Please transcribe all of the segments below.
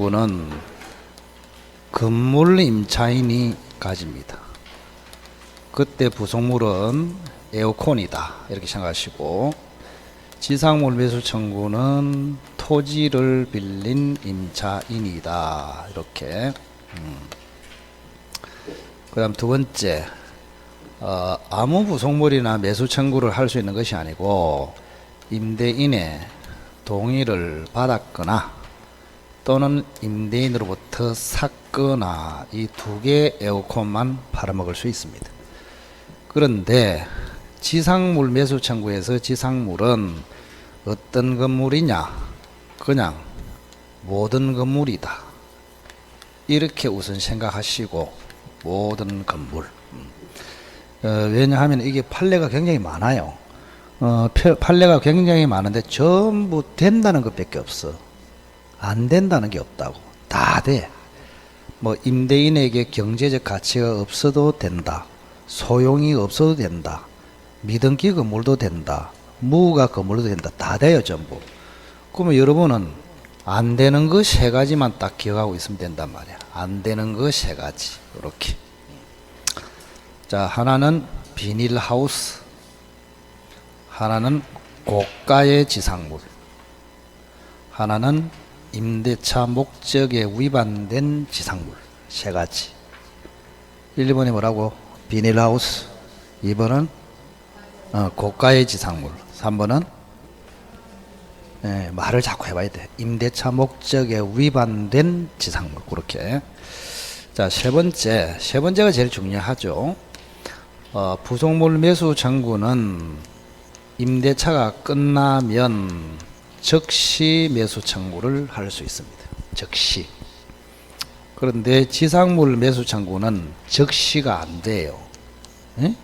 청구는 건물 임차인이 가집니다. 그때 부속물은 에어컨이다 이렇게 생각하시고, 지상물 매수 청구는 토지를 빌린 임차인이다 이렇게. 그 다음 두 번째, 아무 부속물이나 매수 청구를 할 수 있는 것이 아니고 임대인의 동의를 받았거나 또는 임대인으로부터 샀거나 이 두 개의 에어컨만 팔아먹을 수 있습니다. 그런데 지상물 매수 청구에서 지상물은 어떤 건물이냐? 그냥 모든 건물이다 이렇게 우선 생각하시고, 모든 건물. 왜냐하면 이게 판례가 굉장히 많아요. 판례가 굉장히 많은데 전부 된다는 것밖에 없어. 안 된다는 게 없다고. 다 돼. 뭐 임대인에게 경제적 가치가 없어도 된다, 소용이 없어도 된다, 미등기 건물도 된다, 무가 건물도 된다. 다 돼요 전부. 그러면 여러분은 안 되는 거 세 가지만 딱 기억하고 있으면 된단 말이야. 안 되는 거 세 가지 이렇게. 자, 하나는 비닐하우스, 하나는 고가의 지상물, 하나는 임대차 목적에 위반된 지상물. 세 가지. 1번이 뭐라고? 비닐하우스. 2번은 고가의 지상물. 3번은 말을 자꾸 해봐야 돼. 임대차 목적에 위반된 지상물. 그렇게. 자, 세 번째가 제일 중요하죠. 부속물 매수 청구는 임대차가 끝나면 즉시 매수 청구를 할 수 있습니다. 즉시. 그런데 지상물 매수 청구는 즉시가 안 돼요. 에?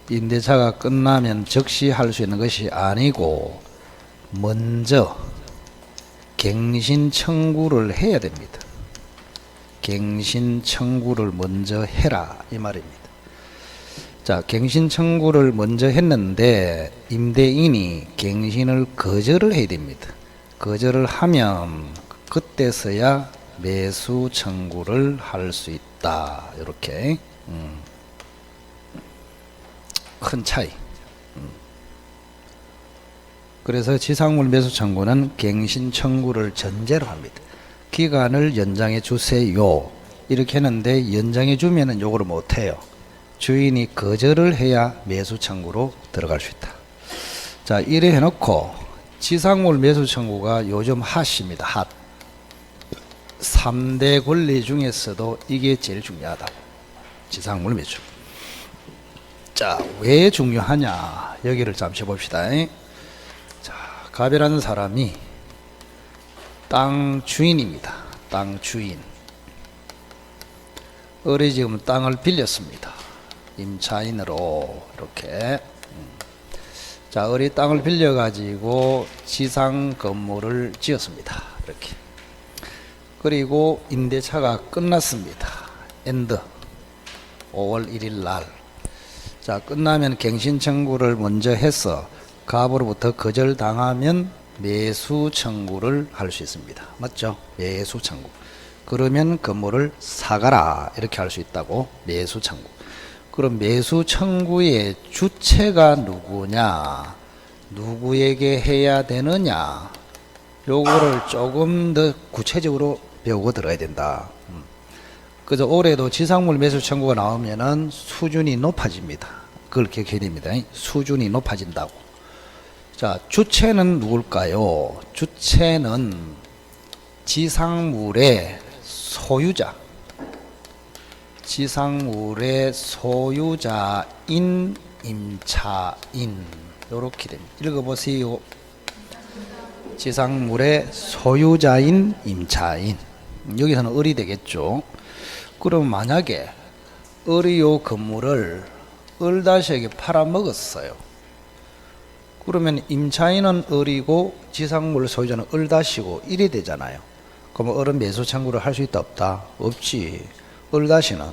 임대차가 끝나면 즉시 할 수 있는 것이 아니고 먼저 갱신 청구를 해야 됩니다. 갱신 청구를 먼저 해라 이 말입니다. 자, 갱신 청구를 먼저 했는데 임대인이 갱신을 거절을 해야 됩니다. 거절을 하면 그때서야 매수 청구를 할 수 있다. 이렇게. 큰 차이. 그래서 지상물 매수 청구는 갱신 청구를 전제로 합니다. 기간을 연장해 주세요 이렇게 했는데 연장해 주면은 요거를 못 해요. 주인이 거절을 해야 매수 청구로 들어갈 수 있다. 자, 이래 해놓고 지상물 매수 청구가 요즘 핫입니다. 핫. 3대 권리 중에서도 이게 제일 중요하다. 지상물 매수. 자, 왜 중요하냐? 여기를 잠시 봅시다. 자, 갑이라는 사람이 땅 주인입니다. 땅 주인. 을이 지금 땅을 빌렸습니다. 임차인으로 이렇게. 자, 을이 땅을 빌려 가지고 지상 건물을 지었습니다. 이렇게. 그리고 임대차가 끝났습니다. 엔드. 5월 1일 날. 자, 끝나면 갱신 청구를 먼저 해서 갑으로부터 거절당하면 매수 청구를 할 수 있습니다. 맞죠? 매수 청구. 그러면 건물을 사가라 이렇게 할 수 있다고. 매수 청구. 그럼 매수 청구의 주체가 누구냐, 누구에게 해야 되느냐, 요거를 조금 더 구체적으로 배우고 들어야 된다. 그래서 올해도 지상물 매수 청구가 나오면은 수준이 높아집니다. 그걸 기억해야 됩니다. 수준이 높아진다고. 자, 주체는 누굴까요? 주체는 지상물의 소유자. 지상물의 소유자인 임차인. 요렇게 됩니다. 읽어보세요. 지상물의 소유자인 임차인. 여기서는 을이 되겠죠. 그럼 만약에 을이 요 건물을 을다시에게 팔아먹었어요. 그러면 임차인은 을이고 지상물 소유자는 을다시고 이래 되잖아요. 그럼 을은 매수 청구를 할 수 있다 없다? 없지. 을다시는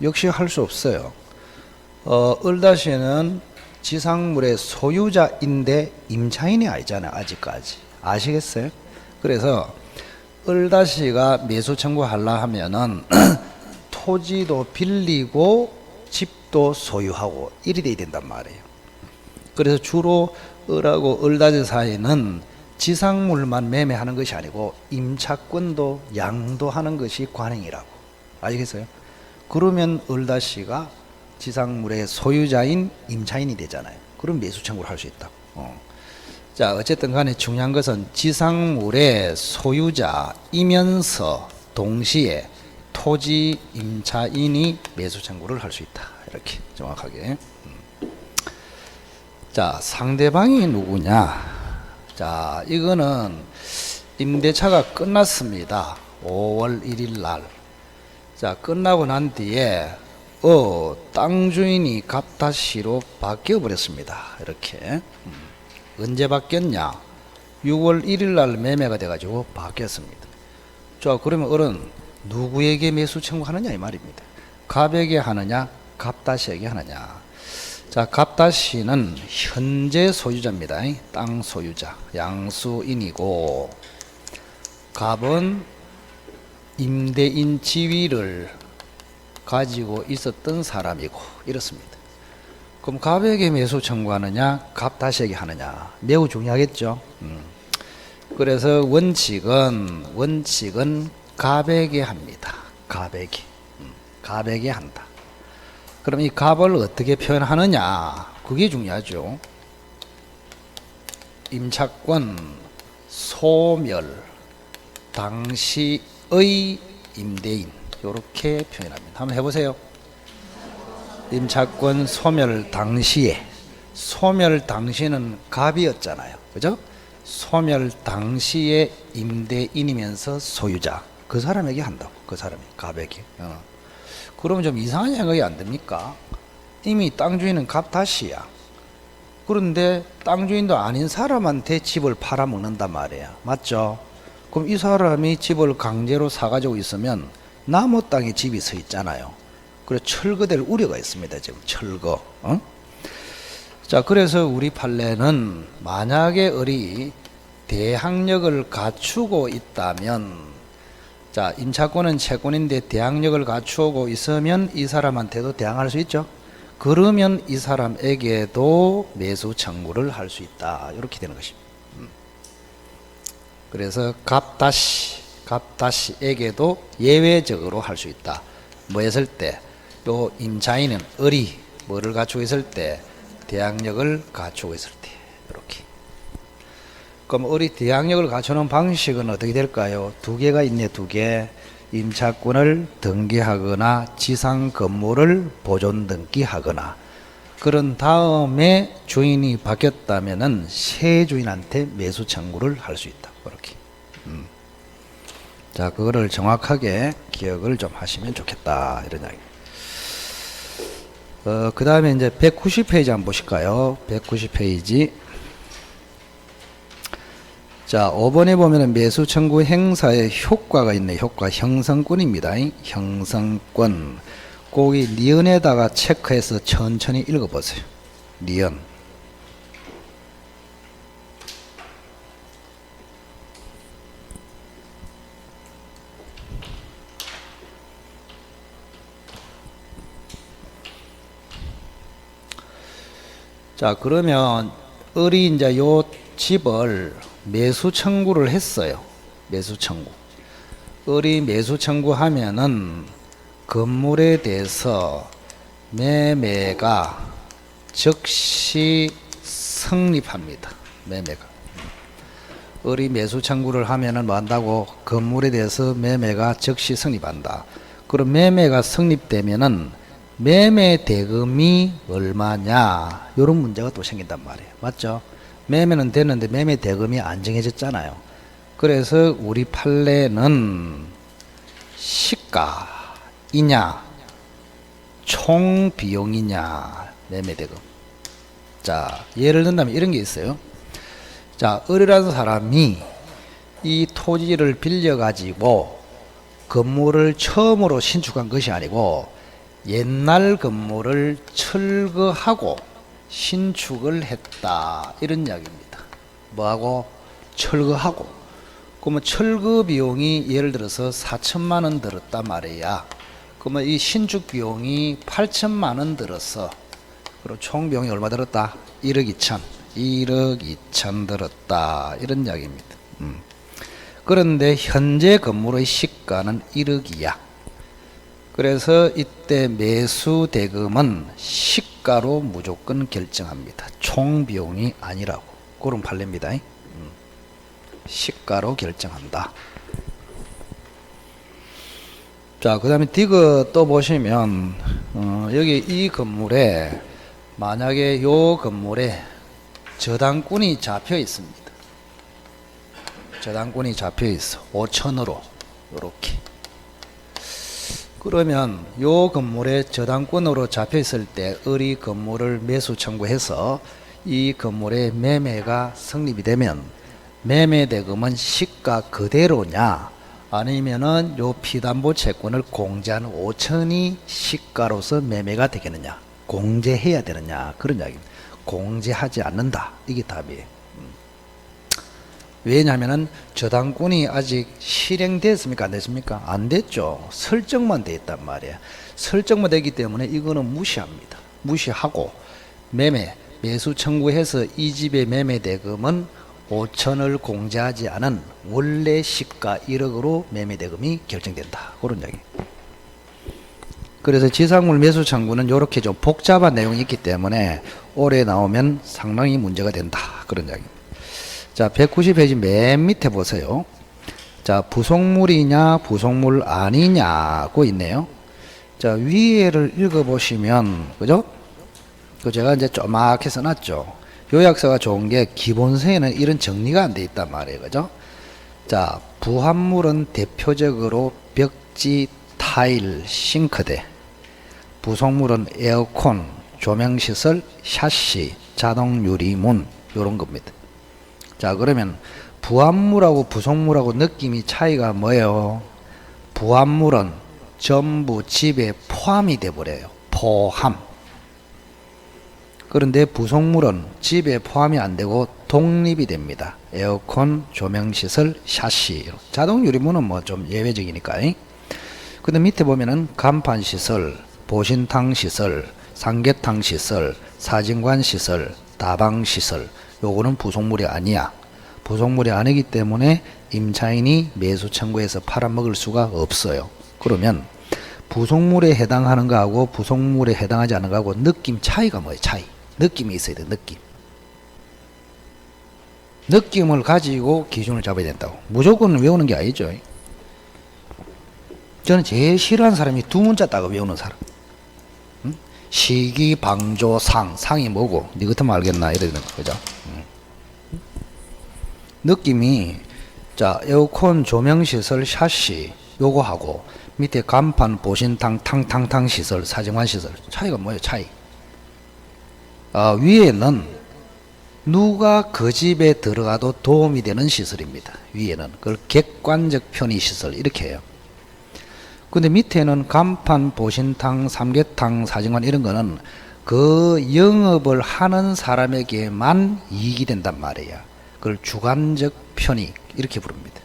역시 할 수 없어요. 을다시는 지상물의 소유자인데 임차인이 아니잖아요. 아직까지. 아시겠어요? 그래서 을다시가 매수 청구하려 하면은 토지도 빌리고 집도 소유하고 이리 돼야 된단 말이에요. 그래서 주로 을하고 을다시 사이는 지상물만 매매하는 것이 아니고 임차권도 양도하는 것이 관행이라고. 아시겠어요? 그러면 을다시가 지상물의 소유자인 임차인이 되잖아요. 그럼 매수 청구를 할 수 있다고. 자, 어쨌든 간에 중요한 것은 지상물의 소유자이면서 동시에 토지 임차인이 매수 청구를 할 수 있다. 이렇게 정확하게. 자, 상대방이 누구냐? 자, 이거는 임대차가 끝났습니다. 5월 1일 날. 자, 끝나고 난 뒤에 땅 주인이 갑다시로 바뀌어 버렸습니다. 이렇게. 언제 바뀌었냐? 6월 1일 날 매매가 돼가지고 바뀌었습니다. 자, 그러면 을은 누구에게 매수 청구하느냐 이 말입니다. 갑에게 하느냐, 갑다시에게 하느냐. 자, 갑다시는 현재 소유자입니다. 땅 소유자, 양수인이고, 갑은 임대인 지위를 가지고 있었던 사람이고 이렇습니다. 그럼 갑에게 매수 청구하느냐, 갑다시에게 하느냐, 매우 중요하겠죠. 그래서 원칙은 갑에게 합니다. 갑에게 한다. 그럼 이 갑을 어떻게 표현하느냐, 그게 중요하죠. 임차권 소멸 당시의 임대인, 이렇게 표현합니다. 한번 해보세요. 임차권 소멸 당시에, 소멸 당시는 갑이었잖아요. 그죠? 소멸 당시에 임대인이면서 소유자, 그 사람에게 한다고. 그 사람이 갑에게. 그러면 좀 이상한 생각이 안 됩니까? 이미 땅 주인은 갑다시야. 그런데 땅 주인도 아닌 사람한테 집을 팔아먹는단 말이야. 맞죠? 그럼 이 사람이 집을 강제로 사가지고 있으면 나무 땅에 집이 서 있잖아요. 그래서 철거될 우려가 있습니다. 지금 철거. 자, 그래서 우리 판례는 만약에 을이 대항력을 갖추고 있다면, 자, 임차권은 채권인데 대항력을 갖추고 있으면 이 사람한테도 대항할 수 있죠. 그러면 이 사람에게도 매수 청구를 할 수 있다. 이렇게 되는 것입니다. 그래서 갑다시에게도 예외적으로 할 수 있다. 뭐 했을 때? 또 임차인은 을이 뭐를 갖추고 있을 때? 대항력을 갖추고 있을 때. 이렇게. 그럼 을이 대항력을 갖추는 방식은 어떻게 될까요? 두 개가 있네, 두 개. 임차권을 등기하거나 지상 건물을 보존 등기하거나. 그런 다음에 주인이 바뀌었다면은 새 주인한테 매수 청구를 할 수 있다. 이렇게. 자, 그거를 정확하게 기억을 좀 하시면 좋겠다. 이런 이야기. 그 다음에 이제 190페이지 한번 보실까요? 190페이지. 자, 5번에 보면은 매수 청구 행사의 효과가 있네. 효과. 형성권입니다. 형성권. 거기 니은에다가 체크해서 천천히 읽어보세요. 니은. 자, 그러면 을이 이제 요 집을 매수 청구를 했어요. 매수 청구. 을이 매수 청구하면은 건물에 대해서 매매가 즉시 성립합니다. 매매가. 을이 매수 청구를 하면은 뭐 한다고? 건물에 대해서 매매가 즉시 성립한다. 그럼 매매가 성립되면은 매매 대금이 얼마냐, 이런 문제가 또 생긴단 말이에요. 맞죠? 매매는 됐는데 매매 대금이 안 정해졌잖아요. 그래서 우리 판례는 시가이냐 총 비용이냐, 매매 대금. 자, 예를 든다면 이런 게 있어요. 자, 을이라는 사람이 이 토지를 빌려 가지고 건물을 처음으로 신축한 것이 아니고 옛날 건물을 철거하고 신축을 했다, 이런 이야기입니다. 뭐하고? 철거하고. 그러면 철거 비용이 예를 들어서 4천만 원 들었단 말이야. 그러면 이 신축 비용이 8천만 원 들었어. 그리고 총 비용이 얼마 들었다? 1억 2천. 1억 2천 들었다. 이런 이야기입니다. 그런데 현재 건물의 시가는 1억이야. 그래서 이때 매수 대금은 시가로 무조건 결정합니다. 총 비용이 아니라고. 그런 판례입니다. 시가로 결정한다. 자, 그 다음에 디귿 또 보시면 여기 이 건물에 만약에 요 건물에 저당권이 잡혀 있습니다. 저당권이 잡혀 있어. 5천으로 요렇게. 그러면 요 건물에 저당권으로 잡혀 있을 때 이 건물을 매수 청구해서 이 건물의 매매가 성립이 되면 매매 대금은 시가 그대로냐 아니면은 요 피담보 채권을 공제한 5천이 시가로서 매매가 되겠느냐, 공제해야 되느냐, 그런 이야기입니다. 공제하지 않는다. 이게 답이에요. 왜냐하면은 저당권이 아직 실행됐습니까? 안 됐습니까? 안 됐죠. 설정만 돼 있단 말이에요. 설정만 되기 때문에 이거는 무시합니다. 무시하고 매수 청구해서 이 집의 매매 대금은 5천을 공제하지 않은 원래 시가 1억으로 매매 대금이 결정된다. 그런 이야기. 그래서 지상물 매수 청구는 이렇게 좀 복잡한 내용이 있기 때문에 올해 나오면 상당히 문제가 된다. 그런 이야기입니다. 자, 190페이지 맨 밑에 보세요. 자, 부속물이냐 부속물 아니냐고 있네요. 자, 위에를 읽어보시면 그죠? 그 제가 이제 쪼맣게 써놨죠. 요약서가 좋은 게 기본서에는 이런 정리가 안 돼 있단 말이에요. 그죠? 자, 부합물은 대표적으로 벽지, 타일, 싱크대. 부속물은 에어컨, 조명시설, 샤시, 자동 유리문 요런 겁니다. 자, 그러면 부합물하고 부속물하고 느낌이 차이가 뭐예요? 부합물은 전부 집에 포함이 돼 버려요. 포함. 그런데 부속물은 집에 포함이 안 되고 독립이 됩니다. 에어컨, 조명시설, 샤시. 자동 유리문은 뭐 좀 예외적이니까. 근데 밑에 보면은 간판시설, 보신탕시설, 삼계탕시설, 사진관시설, 다방시설. 요거는 부속물이 아니야. 부속물이 아니기 때문에 임차인이 매수 청구해서 팔아먹을 수가 없어요. 그러면 부속물에 해당하는 거하고 부속물에 해당하지 않은 거하고 느낌 차이가 뭐예요? 차이. 느낌이 있어야 돼. 느낌. 느낌을 가지고 기준을 잡아야 된다고. 무조건 외우는 게 아니죠. 저는 제일 싫어하는 사람이 두 문자 따고 외우는 사람. 응? 시기, 방조, 상. 상이 뭐고? 니 같으면 알겠나? 이러는 거. 그죠? 느낌이, 자, 에어컨, 조명시설, 샤시. 요거 하고, 밑에 간판, 보신탕, 탕탕탕 시설, 사정관 시설. 차이가 뭐예요? 차이. 위에는 누가 그 집에 들어가도 도움이 되는 시설입니다. 위에는 그걸 객관적 편의 시설 이렇게 해요. 근데 밑에는 간판, 보신탕, 삼계탕, 사정관 이런 거는 그 영업을 하는 사람에게만 이익이 된단 말이에요. 그걸 주관적 편의 이렇게 부릅니다.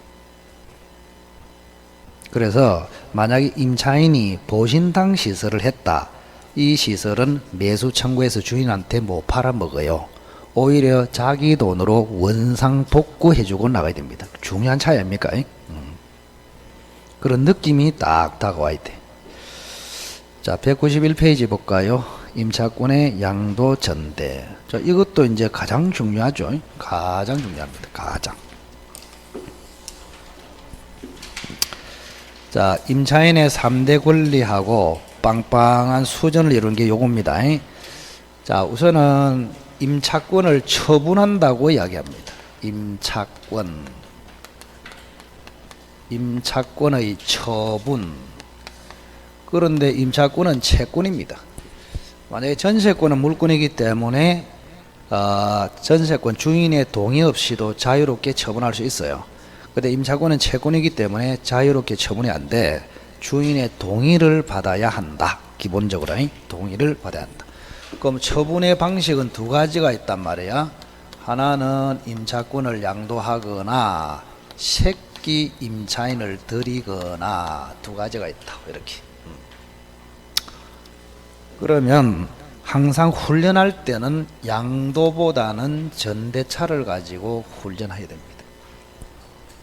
그래서 만약에 임차인이 보신탕 시설을 했다. 이 시설은 매수 청구해서 주인한테 못 팔아먹어요. 오히려 자기 돈으로 원상 복구해주고 나가야 됩니다. 중요한 차이 아닙니까? 그런 느낌이 딱 다가와야 돼. 자, 191페이지 볼까요? 임차권의 양도 전대. 자, 이것도 이제 가장 중요하죠. 가장 중요합니다. 가장. 자, 임차인의 3대 권리하고 빵빵한 수전을 이루는 게 요겁니다. 자, 우선은 임차권을 처분한다고 이야기합니다. 임차권의 처분. 그런데 임차권은 채권입니다. 만약에 전세권은 물권이기 때문에 전세권 주인의 동의 없이도 자유롭게 처분할 수 있어요. 근데 임차권은 채권이기 때문에 자유롭게 처분이 안 돼. 주인의 동의를 받아야 한다. 기본적으로 동의를 받아야 한다. 그럼 처분의 방식은 두 가지가 있단 말이야. 하나는 임차권을 양도하거나 특기 임차인을 들이거나 두 가지가 있다. 이렇게. 그러면 항상 훈련할 때는 양도보다는 전대차를 가지고 훈련해야 됩니다.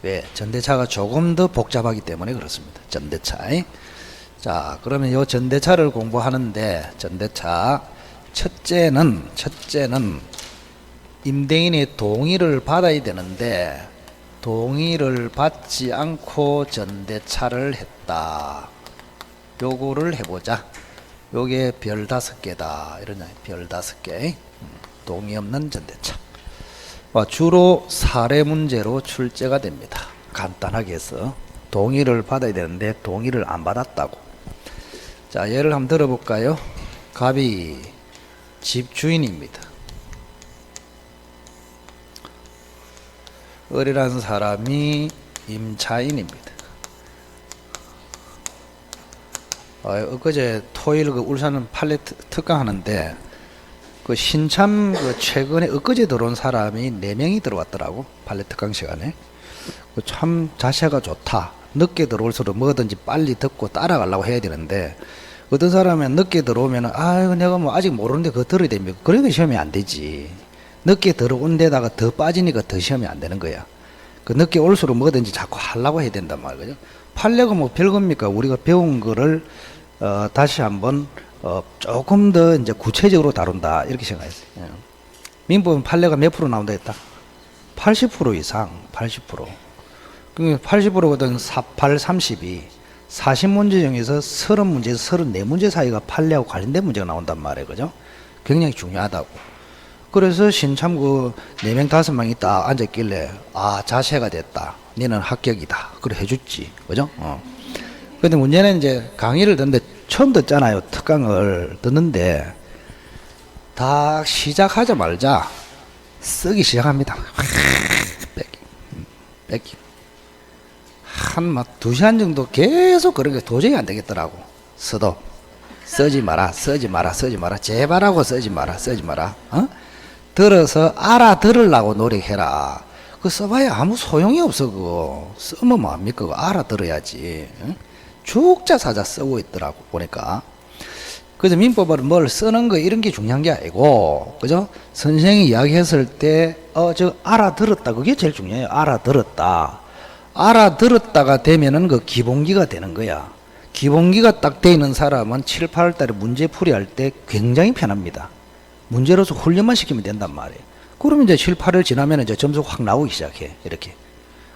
왜? 전대차가 조금 더 복잡하기 때문에 그렇습니다. 전대차. 자, 그러면 이 전대차를 공부하는데 전대차 첫째는 임대인의 동의를 받아야 되는데 동의를 받지 않고 전대차를 했다. 요거를 해보자. 요게 별 5개다. 이러냐. 별 5개. 동의 없는 전대차. 주로 사례 문제로 출제가 됩니다. 간단하게 해서 동의를 받아야 되는데 동의를 안 받았다고. 자, 예를 한번 들어볼까요? 갑이 집주인입니다. 을이라는 사람이 임차인입니다. 엊그제 토요일 그 울산 팔레 특강 하는데 그 신참 그 최근에 엊그제 들어온 사람이 4명이 들어왔더라고. 팔레 특강 시간에. 참 자세가 좋다. 늦게 들어올수록 뭐든지 빨리 듣고 따라가려고 해야 되는데 어떤 사람은 늦게 들어오면 아이고 내가 뭐 아직 모르는데 그거 들어야 됩니까? 그러니까 시험이 안 되지. 늦게 들어온 데다가 더 빠지니까 더 시험이 안 되는 거야. 그 늦게 올수록 뭐든지 자꾸 하려고 해야 된단 말이죠. 판례가 뭐 별겁니까? 우리가 배운 거를 다시 한번 조금 더 이제 구체적으로 다룬다 이렇게 생각했어요. 예. 민법은 판례가 몇 프로 나온다 했다? 80% 이상, 80%. 그 80%거든 48, 32. 40문제 중에서 30문제에서 34문제 사이가 판례하고 관련된 문제가 나온단 말이에요. 그죠? 굉장히 중요하다고. 그래서 신참 그 4명, 5명이 딱 앉아있길래, 자세가 됐다. 너는 합격이다. 그래 해줬지. 그죠? 근데 문제는 이제 강의를 듣는데 처음 듣잖아요. 특강을 듣는데 다 시작하자마자 쓰기 시작합니다. 뺏기. 한 2시간 정도 계속 그런 게 도저히 안 되겠더라고. 써도 쓰지 마라. 제발하고 쓰지 마라. 들어서 알아들으려고 노력해라. 그거 써봐야 아무 소용이 없어. 그거 쓰면 뭐합니까? 그거 알아들어야지. 죽자사자 쓰고 있더라고 보니까. 그래서 민법을 뭘 쓰는 거 이런 게 중요한 게 아니고, 그죠? 선생이 이야기했을 때 저 알아들었다. 그게 제일 중요해요. 알아들었다가 되면은 그 기본기가 되는 거야. 기본기가 딱 돼 있는 사람은 7, 8월 달에 문제 풀이할 때 굉장히 편합니다. 문제로서 훈련만 시키면 된단 말이에요. 그러면 이제 7, 8월 지나면 이제 점수가 확 나오기 시작해. 이렇게.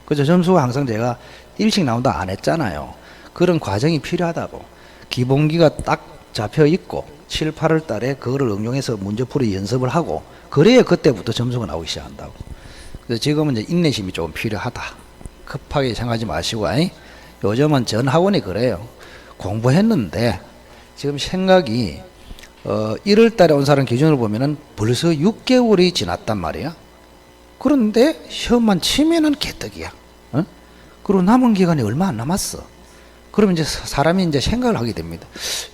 그래서 점수가 항상 제가 일찍 나온다 안 했잖아요. 그런 과정이 필요하다고. 기본기가 딱 잡혀 있고 7, 8월 달에 그거를 응용해서 문제풀이 연습을 하고 그래야 그때부터 점수가 나오기 시작한다고. 그래서 지금은 이제 인내심이 조금 필요하다. 급하게 생각하지 마시고, 요즘은 전 학원이 그래요. 공부했는데 지금 생각이 1월 달에 온 사람 기준으로 보면은 벌써 6개월이 지났단 말이야. 그런데 시험만 치면은 개떡이야. 그리고 남은 기간이 얼마 안 남았어. 그러면 이제 사람이 이제 생각을 하게 됩니다.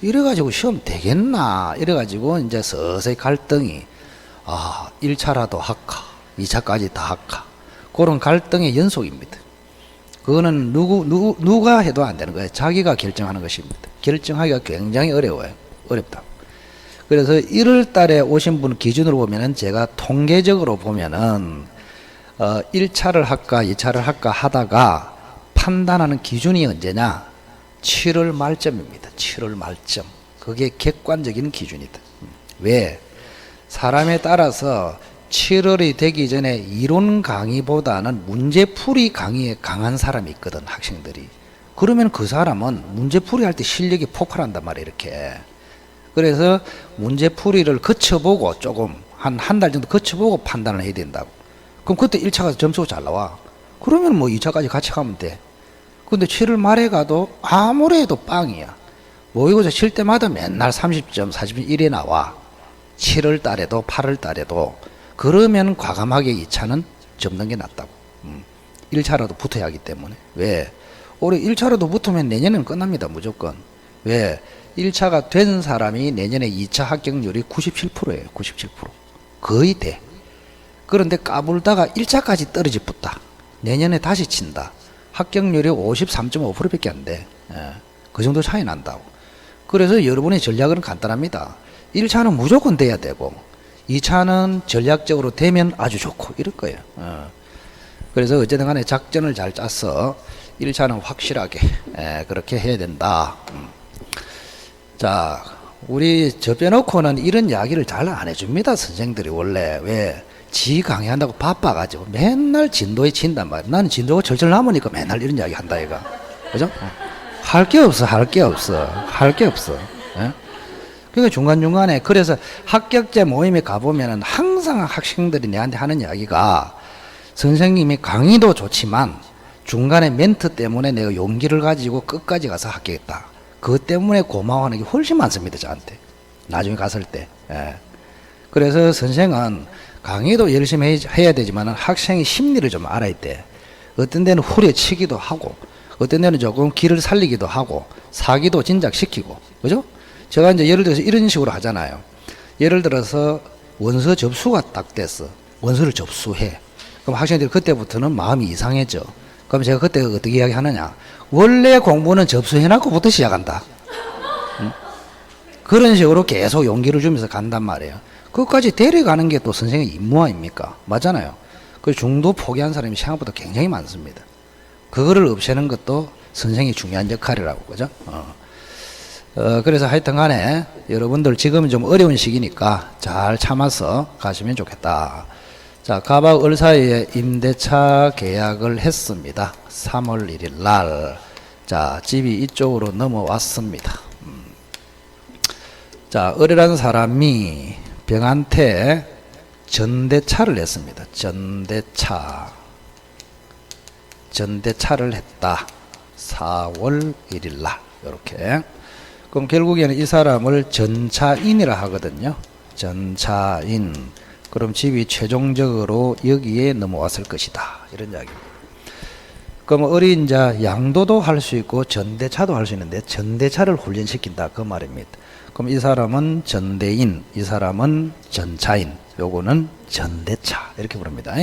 이래가지고 시험 되겠나? 이래가지고 이제 서서히 갈등이, 1차라도 할까? 2차까지 다 할까? 그런 갈등의 연속입니다. 그거는 누가 해도 안 되는 거예요. 자기가 결정하는 것입니다. 결정하기가 굉장히 어려워요. 어렵다. 그래서 1월 달에 오신 분 기준으로 보면은 제가 통계적으로 보면은 1차를 할까 2차를 할까 하다가 판단하는 기준이 언제냐? 7월 말점입니다. 7월 말점. 그게 객관적인 기준이다. 왜? 사람에 따라서 7월이 되기 전에 이론 강의보다는 문제풀이 강의에 강한 사람이 있거든, 학생들이. 그러면 그 사람은 문제풀이 할 때 실력이 폭발한단 말이에요, 이렇게. 그래서 문제풀이를 거쳐보고 조금 한 달 정도 거쳐보고 판단을 해야 된다고. 그럼 그때 1차가 점수가 잘 나와. 그러면 뭐 2차까지 같이 가면 돼. 근데 7월 말에 가도 아무리 해도 빵이야. 모의고사 칠 때마다 맨날 30점, 40점 이래 나와. 7월 달에도 8월 달에도. 그러면 과감하게 2차는 접는 게 낫다고. 1차라도 붙어야 하기 때문에. 왜? 올해 1차라도 붙으면 내년에는 끝납니다. 무조건. 왜? 1차가 된 사람이 내년에 2차 합격률이 97%예요. 97%. 거의 돼. 그런데 까불다가 1차까지 떨어져 붙다. 내년에 다시 친다. 합격률이 53.5%밖에 안 돼. 예. 그 정도 차이 난다고. 그래서 여러분의 전략은 간단합니다. 1차는 무조건 돼야 되고 2차는 전략적으로 되면 아주 좋고 이럴 거예요. 그래서 어쨌든 간에 작전을 잘 짜서 1차는 확실하게 그렇게 해야 된다. 자, 우리 저 빼놓고는 이런 이야기를 잘 안 해줍니다. 선생들이 원래. 왜? 지 강의한다고 바빠가지고 맨날 진도에 진단 말이야. 나는 진도가 철철 남으니까 맨날 이런 이야기 한다 얘가. 그죠? 할 게 없어. 할 게 없어. 할 게 없어. 예? 그러니까 중간중간에 그래서 합격자 모임에 가보면은 항상 학생들이 내한테 하는 이야기가 선생님이 강의도 좋지만 중간에 멘트 때문에 내가 용기를 가지고 끝까지 가서 합격했다. 그것 때문에 고마워하는 게 훨씬 많습니다. 저한테. 나중에 갔을 때. 예. 그래서 선생은 강의도 열심히 해야 되지만 학생의 심리를 좀 알아야 돼. 어떤 데는 후려치기도 하고 어떤 데는 조금 길을 살리기도 하고 사기도 진작시키고. 그죠? 제가 이제 예를 들어서 이런 식으로 하잖아요. 예를 들어서 원서 접수가 딱 됐어. 원서를 접수해. 그럼 학생들이 그때부터는 마음이 이상해져. 그럼 제가 그때 어떻게 이야기하느냐. 원래 공부는 접수해놓고부터 시작한다. 응? 그런 식으로 계속 용기를 주면서 간단 말이에요. 그것까지 데려가는 게 또 선생의 임무 아닙니까? 맞잖아요. 그 중도 포기한 사람이 생각보다 굉장히 많습니다. 그거를 없애는 것도 선생의 중요한 역할이라고. 그죠? 그래서 하여튼 간에 여러분들 지금은 좀 어려운 시기니까 잘 참아서 가시면 좋겠다. 자, 가박 을사이에 임대차 계약을 했습니다. 3월 1일 날. 자, 집이 이쪽으로 넘어왔습니다. 자, 을이라는 사람이 병한테 전대차를 했습니다. 전대차를 했다. 4월 1일 날. 이렇게. 그럼 결국에는 이 사람을 전차인이라 하거든요. 전차인. 그럼 집이 최종적으로 여기에 넘어왔을 것이다. 이런 이야기입니다. 그럼 어린 자 양도도 할 수 있고 전대차도 할 수 있는데 전대차를 훈련시킨다. 그 말입니다. 그럼 이 사람은 전대인, 이 사람은 전차인, 요거는 전대차 이렇게 부릅니다.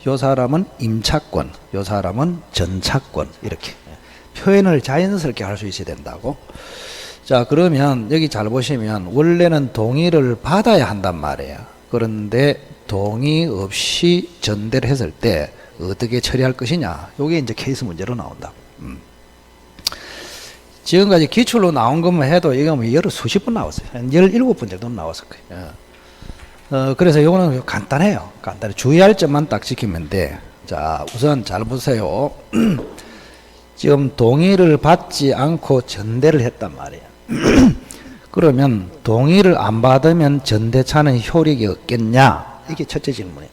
요 사람은 임차권, 요 사람은 전차권 이렇게 표현을 자연스럽게 할 수 있어야 된다고. 자, 그러면 여기 잘 보시면 원래는 동의를 받아야 한단 말이에요. 그런데 동의 없이 전대를 했을 때 어떻게 처리할 것이냐. 요게 이제 케이스 문제로 나온다. 지금까지 기출로 나온 것만 해도 이거 뭐 여러 수십 번 나왔어요. 한 17번 정도 나왔을 거예요. 그래서 요거는 간단해요. 간단해. 주의할 점만 딱 지키면 돼. 자, 우선 잘 보세요. 지금 동의를 받지 않고 전대를 했단 말이에요. 그러면 동의를 안 받으면 전대차는 효력이 없겠냐? 이게 첫째 질문이에요.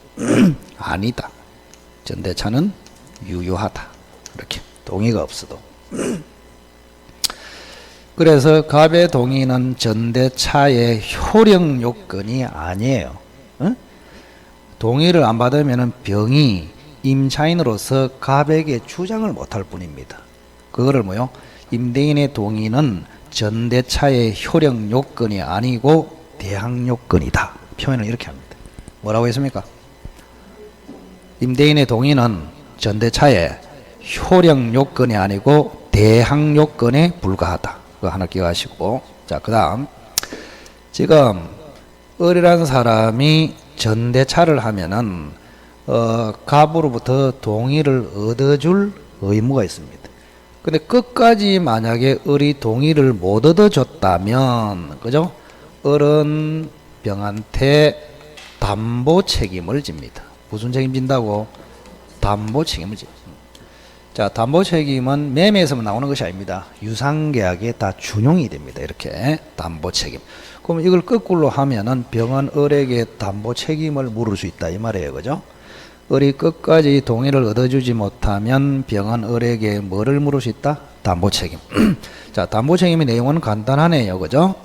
아니다. 전대차는 유효하다. 이렇게 동의가 없어도. 그래서 갑의 동의는 전대차의 효력 요건이 아니에요. 동의를 안 받으면 병이 임차인으로서 갑에게 주장을 못할 뿐입니다. 그거를 뭐요? 임대인의 동의는 전대차의 효력 요건이 아니고 대항 요건이다. 표현을 이렇게 합니다. 뭐라고 했습니까? 임대인의 동의는 전대차의 효력 요건이 아니고 대항 요건에 불과하다. 그거 하나 기억하시고. 자, 그 다음 지금 을이라는 사람이 전대차를 하면은 갑으로부터 동의를 얻어줄 의무가 있습니다. 근데 끝까지 만약에 을이 동의를 못 얻어줬다면, 그죠? 을은 병한테 담보 책임을 집니다. 무슨 책임진다고? 담보 책임을 집니다. 자, 담보 책임은 매매에서만 나오는 것이 아닙니다. 유상계약에 다 준용이 됩니다. 이렇게 담보 책임. 그럼 이걸 거꾸로 하면은 병은 을에게 담보 책임을 물을 수 있다 이 말이에요, 그죠? 을이 끝까지 동의를 얻어주지 못하면 병은 을에게 뭐를 물을 수 있다? 담보 책임. 자, 담보 책임의 내용은 간단하네요, 그죠?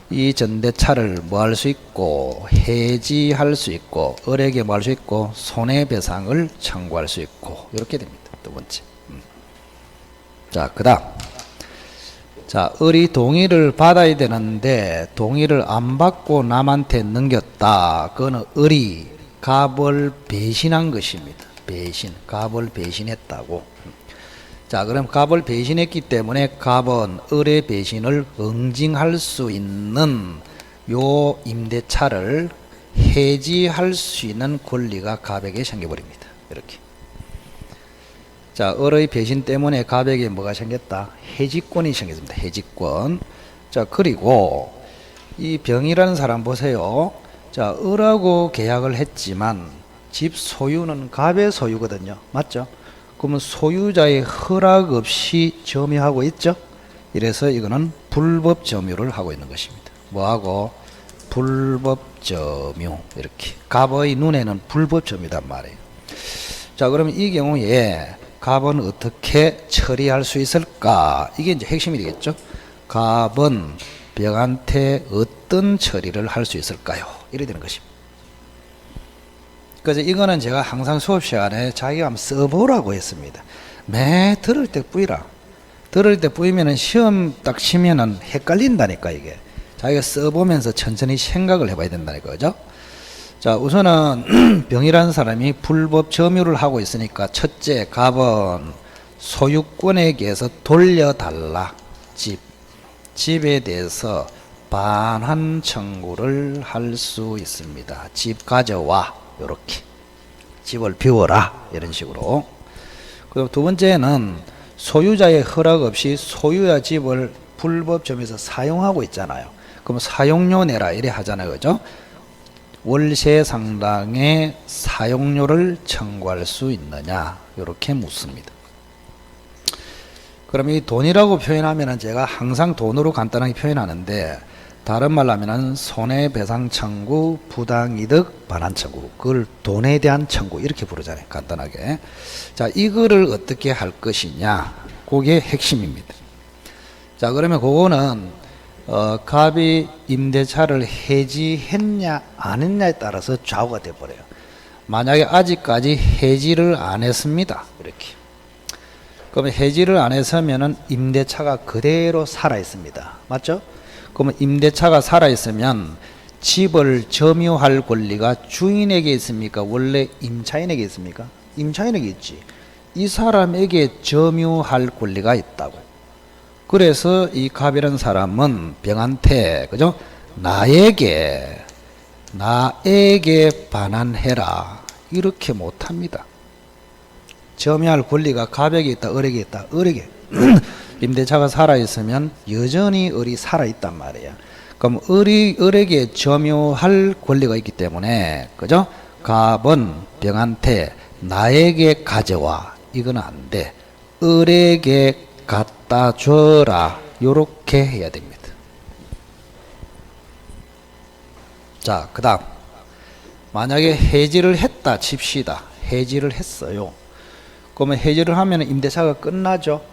이 전대차를 뭐 할 수 있고 해지할 수 있고 을에게 뭐 할 수 있고 손해배상을 청구할 수 있고 이렇게 됩니다. 두 번째. 자, 그 다음. 자, 을이 동의를 받아야 되는데 동의를 안 받고 남한테 넘겼다. 그거는 을이 갑을 배신한 것입니다. 배신. 갑을 배신했다고. 자, 그럼 갑을 배신했기 때문에 갑은 을의 배신을 응징할 수 있는 요 임대차를 해지할 수 있는 권리가 갑에게 생겨버립니다. 이렇게. 자, 을의 배신 때문에 갑에게 뭐가 생겼다? 해지권이 생겼습니다. 해지권. 자, 그리고 이 병이라는 사람 보세요. 자, 을하고 계약을 했지만 집 소유는 갑의 소유거든요. 맞죠? 그러면 소유자의 허락 없이 점유하고 있죠. 이래서 이거는 불법 점유를 하고 있는 것입니다. 뭐하고? 불법 점유. 이렇게. 갑의 눈에는 불법 점유단 말이에요. 자, 그러면 이 경우에 갑은 어떻게 처리할 수 있을까? 이게 이제 핵심이 되겠죠. 갑은 병한테 어떤 처리를 할 수 있을까요? 이래 되는 것입니다. 그래서 이거는 제가 항상 수업 시간에 자기가 한번 써보라고 했습니다. 매 들을 때 뿌이라. 들을 때 뿌이면은 시험 딱 치면은 헷갈린다니까, 이게. 자기가 써보면서 천천히 생각을 해봐야 된다니까, 그죠? 자, 우선은 병이라는 사람이 불법 점유를 하고 있으니까 첫째, 갑은 소유권에게서 돌려달라. 집에 대해서 반환 청구를 할 수 있습니다. 집 가져와. 요렇게. 집을 비워라. 이런 식으로. 그리고 두 번째는 소유자의 허락 없이 소유자 집을 불법 점유해서 사용하고 있잖아요. 그럼 사용료 내라. 이래 하잖아요. 그죠? 월세 상당의 사용료를 청구할 수 있느냐. 요렇게 묻습니다. 그럼 이 돈이라고 표현하면은 제가 항상 돈으로 간단하게 표현하는데, 다른 말로 하면은 손해배상 청구, 부당이득 반환 청구, 그걸 돈에 대한 청구 이렇게 부르잖아요. 간단하게. 자, 이거를 어떻게 할 것이냐, 그게 핵심입니다. 자, 그러면 그거는 갑이 임대차를 해지했냐 안 했냐에 따라서 좌우가 돼버려요. 만약에 아직까지 해지를 안 했습니다. 이렇게. 그러면 해지를 안 했으면은 임대차가 그대로 살아 있습니다. 맞죠? 그러면 임대차가 살아 있으면 집을 점유할 권리가 주인에게 있습니까? 원래 임차인에게 있습니까? 임차인에게 있지. 이 사람에게 점유할 권리가 있다고. 그래서 이 갑이라는 사람은 병한테, 그죠? 나에게 반환해라. 이렇게 못합니다. 점유할 권리가 갑에게 있다, 을에게 있다. 을에게. 임대차가 살아있으면 여전히 을이 살아있단 말이에요. 그럼 을에게 점유할 권리가 있기 때문에, 그죠? 갑은 병한테 나에게 가져와. 이건 안 돼. 을에게 갖다 줘라. 요렇게 해야 됩니다. 자, 그 다음. 만약에 해지를 했다 칩시다. 해지를 했어요. 그러면 해지를 하면 임대차가 끝나죠.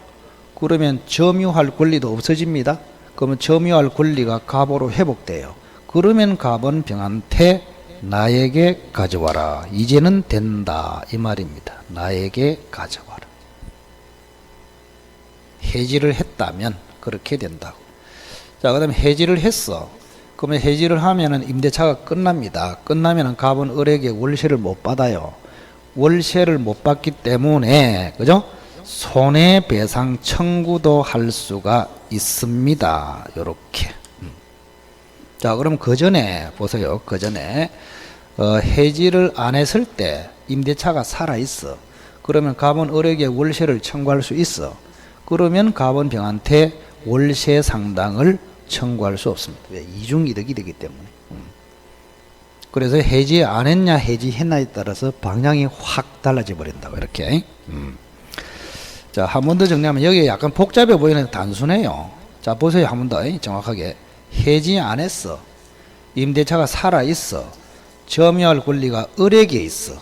그러면 점유할 권리도 없어집니다. 그러면 점유할 권리가 갑으로 회복돼요. 그러면 갑은 병한테 나에게 가져와라. 이제는 된다. 이 말입니다. 나에게 가져와라. 해지를 했다면 그렇게 된다고. 자, 그 다음에 해지를 했어. 그러면 해지를 하면은 임대차가 끝납니다. 끝나면은 갑은 을에게 월세를 못 받아요. 월세를 못 받기 때문에, 그죠? 손해배상 청구도 할 수가 있습니다. 요렇게. 자, 그럼 그 전에 보세요. 그 전에 해지를 안 했을 때 임대차가 살아 있어. 그러면 갑은 을에게 월세를 청구할 수 있어. 그러면 갑은 병한테 월세 상당을 청구할 수 없습니다. 왜? 이중이득이 되기 때문에. 그래서 해지 안 했냐 해지했냐에 따라서 방향이 확 달라져 버린다고. 이렇게. 자, 한 번 더 정리하면 여기 약간 복잡해 보이는데 단순해요. 자, 보세요. 한 번 더 정확하게. 해지 안 했어. 임대차가 살아 있어. 점유할 권리가 을에게 있어.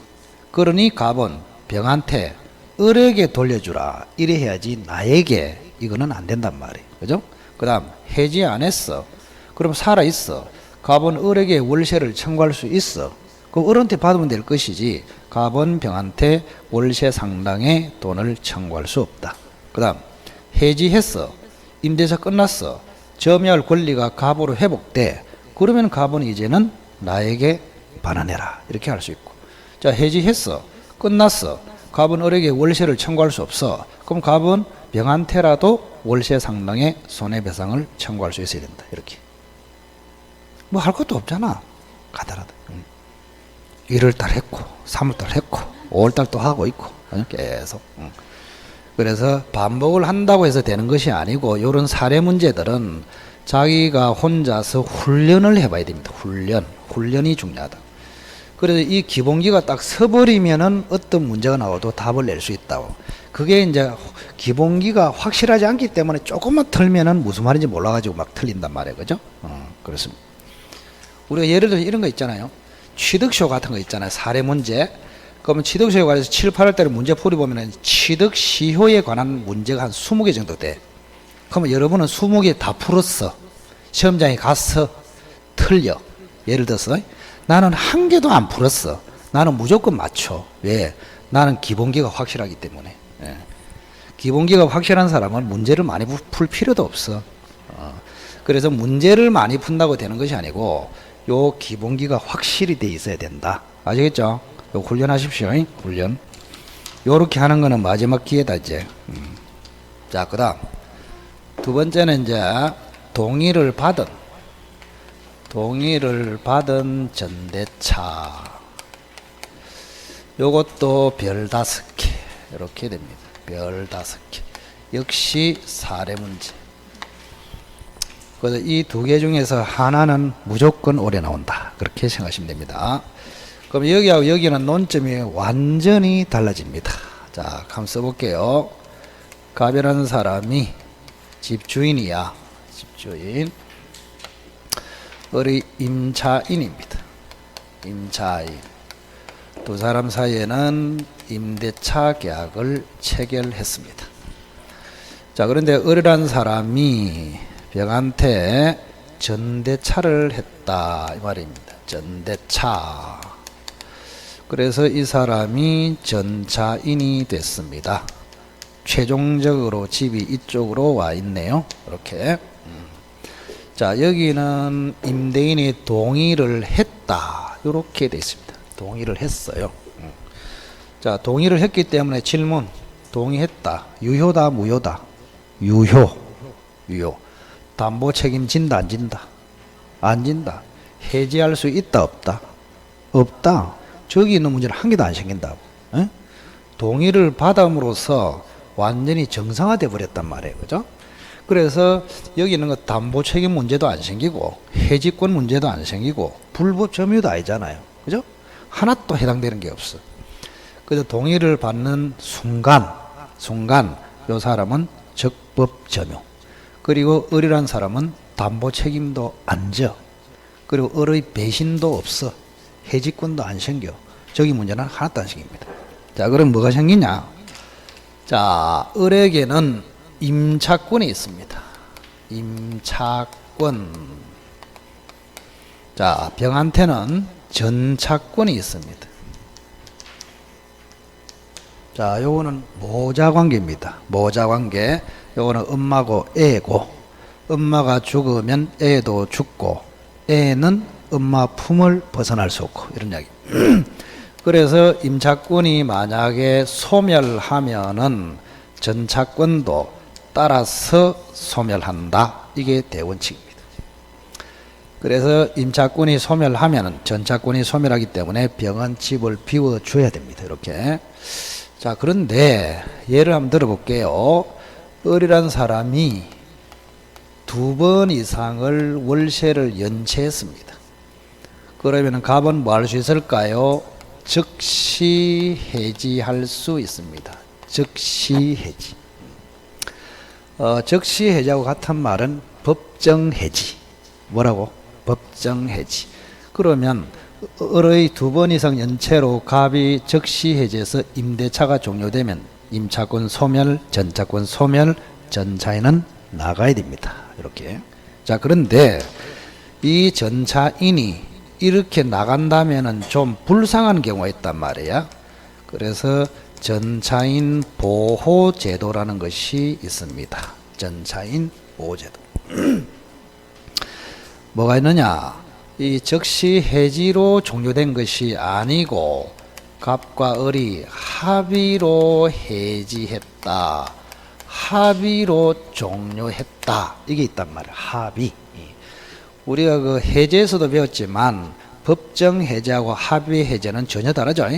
그러니 갑은 병한테 을에게 돌려주라. 이래 해야지 나에게 이거는 안 된단 말이에요. 그죠? 그 다음 해지 안 했어. 그럼 살아 있어. 갑은 을에게 월세를 청구할 수 있어. 그럼 을한테 받으면 될 것이지 갑은 병한테 월세 상당의 돈을 청구할 수 없다. 그 다음 해지했어. 임대차 끝났어. 점유할 권리가 갑으로 회복돼. 그러면 갑은 이제는 나에게 반환해라. 이렇게 할 수 있고. 자, 해지했어. 끝났어. 갑은 을에게 월세를 청구할 수 없어. 그럼 갑은 병한테라도 월세 상당의 손해배상을 청구할 수 있어야 된다. 이렇게. 뭐 할 것도 없잖아. 간단하다. 1월달 했고 3월달 했고 5월달 또 하고 있고 계속. 그래서 반복을 한다고 해서 되는 것이 아니고 이런 사례 문제들은 자기가 혼자서 훈련을 해봐야 됩니다. 훈련이 중요하다. 그래서 이 기본기가 딱 서버리면은 어떤 문제가 나와도 답을 낼 수 있다고. 그게 이제 기본기가 확실하지 않기 때문에 조금만 틀면은 무슨 말인지 몰라가지고 막 틀린단 말이에요. 그죠? 그렇습니다. 우리가 예를 들어서 이런 거 있잖아요. 취득쇼 같은 거 있잖아요. 사례 문제. 그러면 취득시효에 관해서 7, 8월달에 문제 풀이 보면은 취득시효에 관한 문제가 한 20개 정도 돼. 그러면 여러분은 20개 다 풀었어. 시험장에 가서 틀려. 예를 들어서 나는 한 개도 안 풀었어. 나는 무조건 맞춰. 왜? 나는 기본기가 확실하기 때문에. 예. 기본기가 확실한 사람은 문제를 많이 풀 필요도 없어. 그래서 문제를 많이 푼다고 되는 것이 아니고 요 기본기가 확실히 돼 있어야 된다. 아시겠죠? 요 훈련하십시오. 훈련. 요렇게 하는 거는 마지막 기회다 이제. 자, 그다음 두 번째는 이제 동의를 받은 전대차. 요것도 별 5개 이렇게 됩니다. 별 5개. 역시 사례 문제. 그래서 이 두 개 중에서 하나는 무조건 오래 나온다. 그렇게 생각하시면 됩니다. 그럼 여기하고 여기는 논점이 완전히 달라집니다. 자, 한번 써볼게요. 갑이라는 사람이 집주인이야. 집주인. 우리 임차인입니다. 임차인. 두 사람 사이에는 임대차 계약을 체결했습니다. 자, 그런데 을이라는 사람이 병한테 전대차를 했다 이 말입니다. 전대차. 그래서 이 사람이 전차인이 됐습니다. 최종적으로 집이 이쪽으로 와 있네요. 이렇게. 자, 여기는 임대인이 동의를 했다. 이렇게 되어 있습니다. 동의를 했어요. 자, 동의를 했기 때문에 질문. 동의했다. 유효다, 무효다? 유효. 담보 책임진다, 안 진다? 안 진다. 해지할 수 있다, 없다? 없다. 저기 있는 문제는 한 개도 안 생긴다고. 에? 동의를 받음으로써 완전히 정상화돼 버렸단 말이에요. 그죠? 그래서 여기 있는 거 담보 책임 문제도 안 생기고 해지권 문제도 안 생기고 불법 점유도 아니잖아요. 그죠? 하나도 해당되는 게 없어. 그래서 동의를 받는 순간 요 사람은 적법 점유. 그리고 을이라는 사람은 담보 책임도 안 져. 그리고 을의 배신도 없어. 해지권도 안 생겨. 저기 문제는 하나도 안 생깁니다. 자, 그럼 뭐가 생기냐? 자, 을에게는 임차권이 있습니다. 임차권. 자, 병한테는 전차권이 있습니다. 자, 요거는 모자관계입니다. 모자관계. 요거는 엄마고 애고, 엄마가 죽으면 애도 죽고, 애는 엄마 품을 벗어날 수 없고, 이런 이야기. 그래서 임차권이 만약에 소멸하면은 전차권도 따라서 소멸한다. 이게 대원칙입니다. 그래서 임차권이 소멸하면은 전차권이 소멸하기 때문에 병은 집을 비워줘야 됩니다. 이렇게. 자, 그런데 예를 한번 들어볼게요. 을이라는 사람이 2번 이상을 월세를 연체했습니다. 그러면 갑은 뭐 할 수 있을까요? 즉시 해지할 수 있습니다. 즉시 해지. 즉시 해지하고 같은 말은 법정 해지. 뭐라고? 법정 해지. 그러면 을의 2번 이상 연체로 갑이 즉시 해지해서 임대차가 종료되면 임차권 소멸, 전차권 소멸, 전차인은 나가야 됩니다. 이렇게. 자, 그런데 이 전차인이 이렇게 나간다면은 좀 불쌍한 경우가 있단 말이야. 그래서 전차인 보호제도라는 것이 있습니다. 전차인 보호제도. 뭐가 있느냐? 이 즉시 해지로 종료된 것이 아니고 갑과 을이 합의로 해지했다. 합의로 종료했다. 이게 있단 말이에요. 합의. 우리가 그 해제에서도 배웠지만 법정 해제하고 합의 해제는 전혀 다르죠.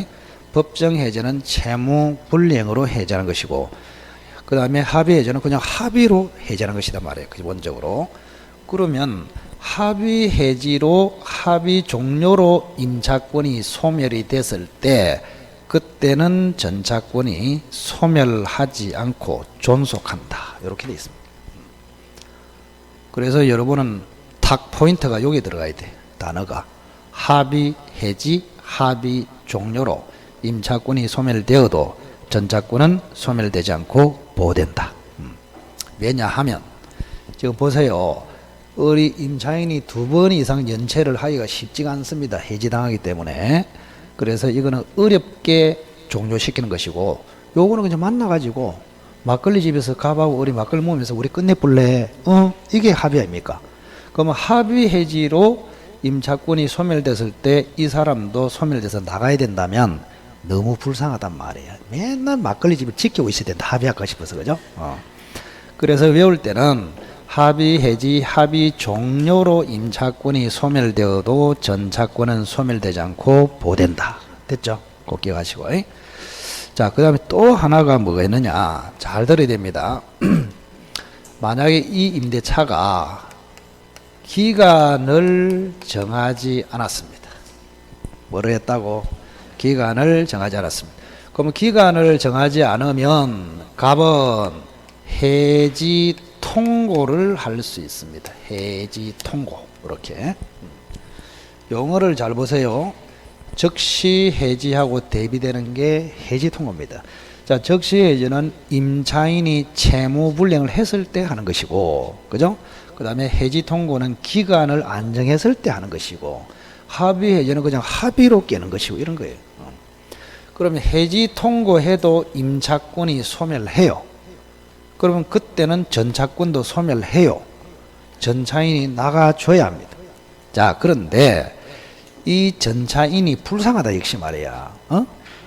법정 해제는 채무 불이행으로 해제하는 것이고, 그 다음에 합의 해제는 그냥 합의로 해제하는 것이단 말이에요. 기본적으로. 그러면 합의 해지로 합의 종료로 임차권이 소멸이 됐을 때 그때는 전차권이 소멸하지 않고 존속한다. 이렇게 되어 있습니다. 그래서 여러분은 탁 포인트가 여기 들어가야 돼. 단어가 합의 해지, 합의 종료로 임차권이 소멸되어도 전차권은 소멸되지 않고 보호된다. 왜냐하면 지금 보세요. 우리 임차인이 2번 이상 연체를 하기가 쉽지가 않습니다. 해지당하기 때문에. 그래서 이거는 어렵게 종료시키는 것이고, 요거는 그냥 만나가지고 막걸리 집에서 갑하고 우리 막걸리 먹으면서 우리 끝내볼래? 이게 합의 아닙니까? 그러면 합의 해지로 임차권이 소멸됐을 때 이 사람도 소멸돼서 나가야 된다면 너무 불쌍하단 말이에요. 맨날 막걸리 집을 지키고 있어야 된다. 합의할까 싶어서, 그죠? 그래서 외울 때는 합의 해지, 합의 종료로 임차권이 소멸되어도 전차권은 소멸되지 않고 보호된다. 됐죠? 꼭 기억하시고. 자, 그 다음에 또 하나가 뭐가 있느냐. 잘 들어야 됩니다. 만약에 이 임대차가 기간을 정하지 않았습니다. 뭐를 했다고? 기간을 정하지 않았습니다. 그럼 기간을 정하지 않으면 갑은 해지 통고를 할 수 있습니다. 해지 통고. 이렇게. 용어를 잘 보세요. 적시 해지하고 대비되는 게 해지 통고입니다. 자, 적시 해지는 임차인이 채무 불이행을 했을 때 하는 것이고, 그죠? 그 다음에 해지 통고는 기간을 안 정했을 때 하는 것이고, 합의 해지는 그냥 합의로 깨는 것이고, 이런 거예요. 그러면 해지 통고해도 임차권이 소멸해요. 그러면 그때는 전차권도 소멸해요. 전차인이 나가줘야 합니다. 자, 그런데 이 전차인이 불쌍하다 역시 말이야.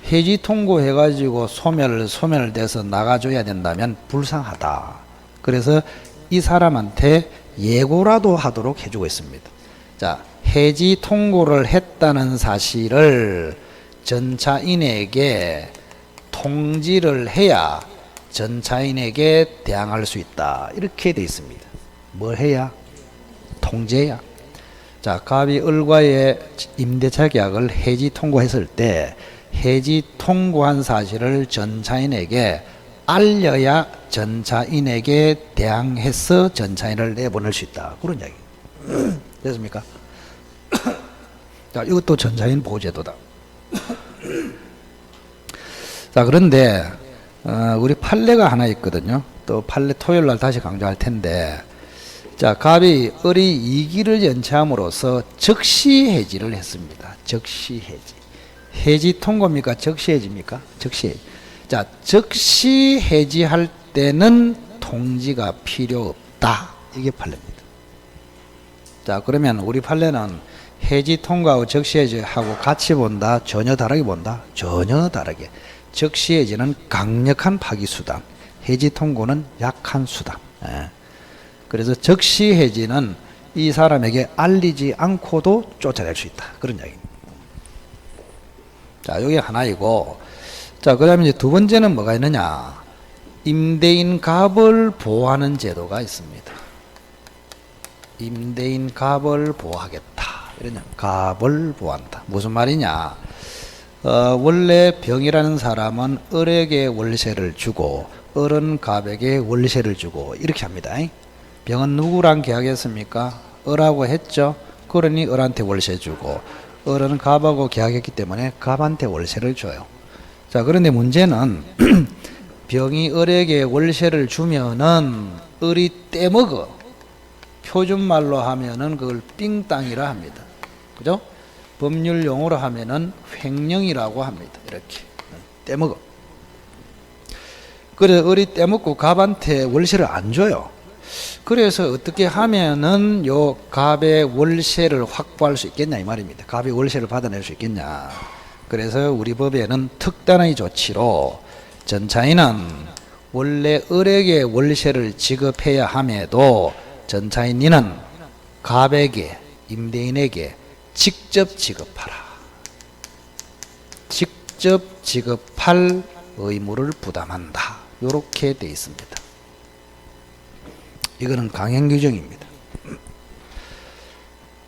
해지 통고해가지고 소멸돼서 나가줘야 된다면 불쌍하다. 그래서 이 사람한테 예고라도 하도록 해주고 있습니다. 자, 해지 통고를 했다는 사실을 전차인에게 통지를 해야 전차인에게 대항할 수 있다. 이렇게 되어 있습니다. 뭘 해야? 통제해야. 자, 갑이 을과의 임대차 계약을 해지 통고했을 때 해지 통고한 사실을 전차인에게 알려야 전차인에게 대항해서 전차인을 내보낼 수 있다. 그런 이야기. 됐습니까? 자, 이것도 전차인 보호제도다. 자, 그런데 우리 판례가 하나 있거든요. 또 판례 토요일 날 다시 강조할 텐데, 자, 갑이 을이 이기를 연체함으로써 적시 해지를 했습니다. 적시 해지. 해지 통고입니까? 적시 해지입니까? 적시 해지. 자, 적시 해지할 때는 통지가 필요 없다. 이게 판례입니다. 자, 그러면 우리 판례는 해지 통고하고 적시 해지하고 같이 본다? 전혀 다르게 본다? 전혀 다르게. 적시 해지는 강력한 파기 수단, 해지 통고는 약한 수단. 그래서 적시 해지는 이 사람에게 알리지 않고도 쫓아낼 수 있다. 그런 이야기입니다. 자, 여기 하나이고, 자, 그 다음에 이제 두 번째는 뭐가 있느냐. 임대인 갑을 보호하는 제도가 있습니다. 임대인 갑을 보호하겠다. 이러냐. 갑을 보호한다. 무슨 말이냐. 원래 병이라는 사람은 을에게 월세를 주고 을은 갑에게 월세를 주고 이렇게 합니다. 병은 누구랑 계약했습니까? 을하고 했죠. 그러니 을한테 월세 주고, 을은 갑하고 계약했기 때문에 갑한테 월세를 줘요. 자, 그런데 문제는 병이 을에게 월세를 주면은 을이 떼먹어. 표준말로 하면은 그걸 삥땅이라 합니다. 그죠? 법률 용어로 하면은 횡령이라고 합니다. 이렇게 떼먹어. 그래, 을이 떼먹고 갑한테 월세를 안 줘요. 그래서 어떻게 하면은 요 갑의 월세를 확보할 수 있겠냐 이 말입니다. 갑이 월세를 받아낼 수 있겠냐. 그래서 우리 법에는 특단의 조치로 전차인은 원래 을에게 월세를 지급해야 함에도 전차인 니는 갑에게, 임대인에게 직접 지급하라. 직접 지급할 의무를 부담한다. 이렇게 돼 있습니다. 이거는 강행 규정입니다.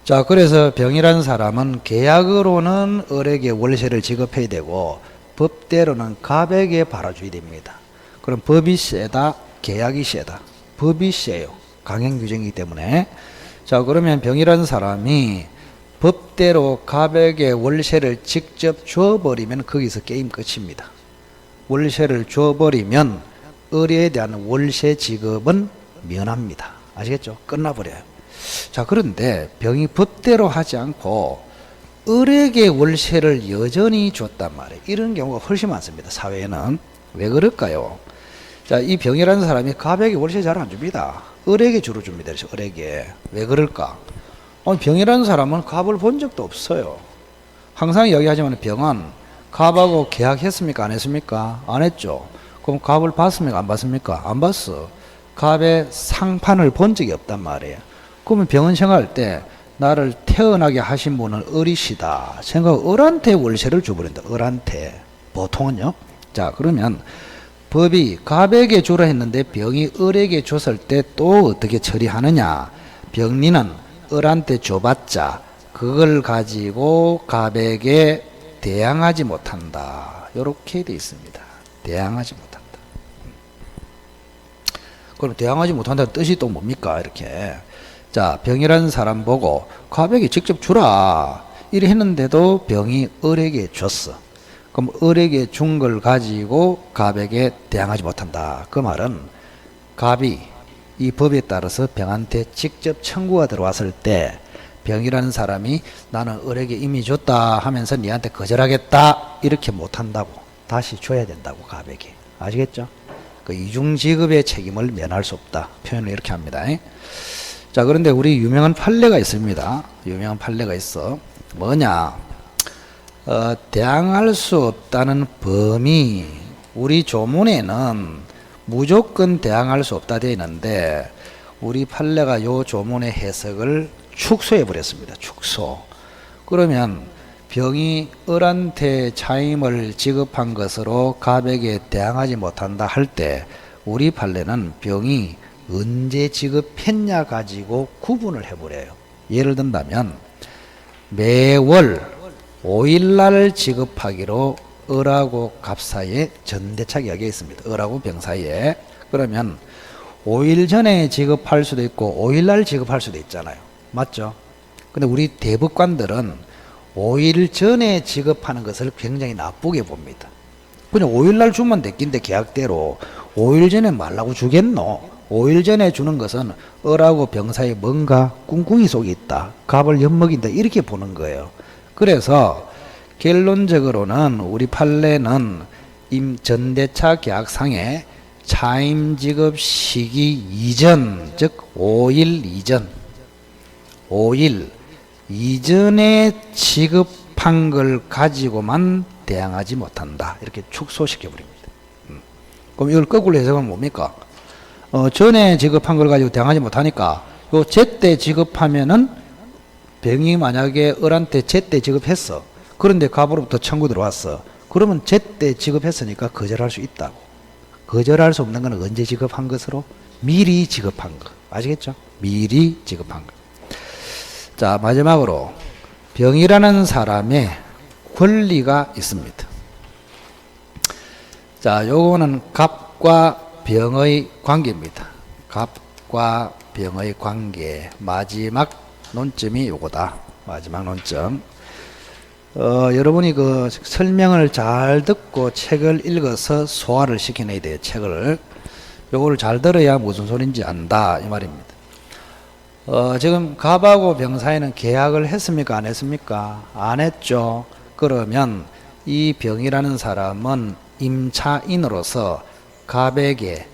자, 그래서 병이라는 사람은 계약으로는 을에게 월세를 지급해야 되고 법대로는 갑에게 팔아줘야 됩니다. 그럼 법이 세다, 계약이 세다. 법이 세요. 강행 규정이기 때문에. 자, 그러면 병이라는 사람이 법대로 갑에게 월세를 직접 줘버리면 거기서 게임 끝입니다. 월세를 줘버리면 을에 대한 월세 지급은 면합니다. 아시겠죠? 끝나버려요. 자, 그런데 병이 법대로 하지 않고 을에게 월세를 여전히 줬단 말이에요. 이런 경우가 훨씬 많습니다. 사회에는. 왜 그럴까요? 자, 이 병이라는 사람이 갑에게 월세 잘 안 줍니다. 을에게 주로 줍니다. 그래서 을에게. 왜 그럴까? 병이라는 사람은 갑을 본 적도 없어요. 항상 이야기하지만 병은 갑하고 계약했습니까? 안 했습니까? 안 했죠. 그럼 갑을 봤습니까? 안 봤습니까? 안 봤어. 갑의 상판을 본 적이 없단 말이에요. 그러면 병은 생각할 때 나를 태어나게 하신 분은 을이시다 생각, 을한테 월세를 줘버린다. 을한테. 보통은요. 자, 그러면 법이 갑에게 주라 했는데 병이 을에게 줬을 때 또 어떻게 처리하느냐. 병리는 을한테 줘봤자 그걸 가지고 갑에게 대항하지 못한다. 이렇게 되어 있습니다. 대항하지 못한다. 그럼 대항하지 못한다는 뜻이 또 뭡니까? 이렇게. 자, 병이라는 사람 보고 갑에게 직접 주라 이래 했는데도 병이 을에게 줬어. 그럼 을에게 준 걸 가지고 갑에게 대항하지 못한다. 그 말은 갑이 이 법에 따라서 병한테 직접 청구가 들어왔을 때 병이라는 사람이 나는 을에게 이미 줬다 하면서 니한테 거절하겠다 이렇게 못한다고. 다시 줘야 된다고. 갑에게. 아시겠죠? 그 이중지급의 책임을 면할 수 없다. 표현을 이렇게 합니다. 자, 그런데 우리 유명한 판례가 있습니다. 유명한 판례가 있어. 뭐냐? 대항할 수 없다는 범위. 우리 조문에는 무조건 대항할 수 없다 되어 있는데 우리 판례가 요 조문의 해석을 축소해 버렸습니다. 축소. 그러면 병이 을한테 차임을 지급한 것으로 갑에게 대항하지 못한다 할 때 우리 판례는 병이 언제 지급했냐 가지고 구분을 해버려요. 예를 든다면 매월 5일날 지급하기로 을하고 갑 사이에 전대차 계약이 있습니다. 을하고 병 사이에. 그러면 5일 전에 지급할 수도 있고 5일날 지급할 수도 있잖아요. 맞죠? 근데 우리 대법관들은 5일 전에 지급하는 것을 굉장히 나쁘게 봅니다. 그냥 5일날 주면 됐긴데 계약대로 5일 전에 말라고 주겠노? 5일 전에 주는 것은 을하고 병 사이에 뭔가 꿍꿍이 속에 있다. 갑을 엿먹인다. 이렇게 보는 거예요. 그래서 결론적으로는 우리 판례는 전대차 계약상에 차임 지급 시기 이전, 즉 5일 이전, 5일 이전에 지급한 걸 가지고만 대항하지 못한다. 이렇게 축소시켜 버립니다. 그럼 이걸 거꾸로 해석하면 뭡니까? 전에 지급한 걸 가지고 대항하지 못하니까 요 제때 지급하면은 병이 만약에 을한테 제때 지급했어. 그런데 갑으로부터 청구 들어왔어. 그러면 제때 지급했으니까 거절할 수 있다고. 거절할 수 없는 건 언제 지급한 것으로? 미리 지급한 거. 아시겠죠? 미리 지급한 거. 자, 마지막으로 병이라는 사람의 권리가 있습니다. 자, 요거는 갑과 병의 관계입니다. 갑과 병의 관계. 마지막 논점이 요거다. 마지막 논점. 여러분이 그 설명을 잘 듣고 책을 읽어서 소화를 시켜내야 돼요. 책을. 요거를 잘 들어야 무슨 소린지 안다. 이 말입니다. 지금 갑하고 병 사이는 계약을 했습니까? 안 했습니까? 안 했죠. 그러면 이 병이라는 사람은 임차인으로서 갑에게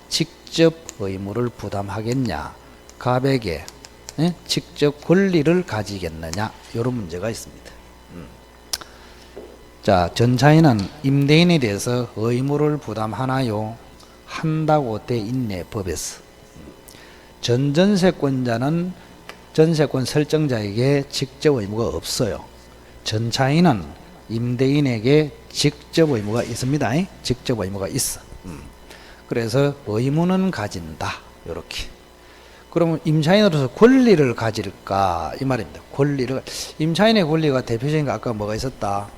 직접 의무를 부담하겠냐? 갑에게 직접 권리를 가지겠느냐? 이런 문제가 있습니다. 자, 전차인은 임대인에 대해서 의무를 부담하나요? 한다고 돼 있네, 법에서. 전전세권자는 전세권 설정자에게 직접 의무가 없어요. 전차인은 임대인에게 직접 의무가 있습니다. 직접 의무가 있어. 그래서 의무는 가진다. 요렇게. 그러면 임차인으로서 권리를 가질까 이 말입니다. 권리를. 임차인의 권리가 대표적인 거 아까 뭐가 있었다?